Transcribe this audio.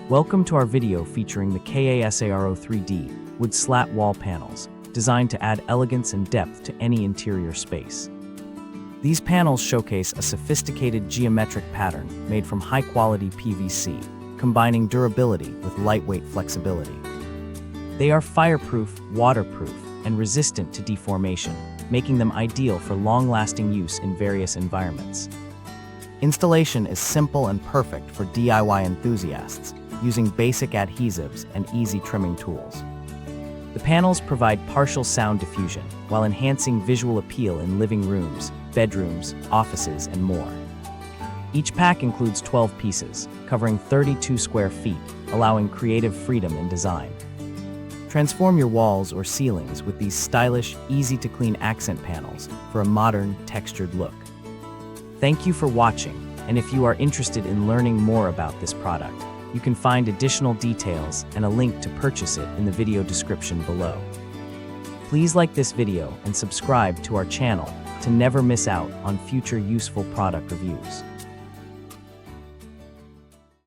Welcome to our video featuring the KASARO 3D Wood Slat Wall Panels, designed to add elegance and depth to any interior space. These panels showcase a sophisticated geometric pattern made from high-quality PVC, combining durability with lightweight flexibility. They are fireproof, waterproof, and resistant to deformation, making them ideal for long-lasting use in various environments. Installation is simple and perfect for DIY enthusiasts, using basic adhesives and easy trimming tools. The panels provide partial sound diffusion while enhancing visual appeal in living rooms, bedrooms, offices, and more. Each pack includes 12 pieces, covering 32 square feet, allowing creative freedom in design. Transform your walls or ceilings with these stylish, easy-to-clean accent panels for a modern, textured look. Thank you for watching, and if you are interested in learning more about this product, you can find additional details and a link to purchase it in the video description below. Please like this video and subscribe to our channel to never miss out on future useful product reviews.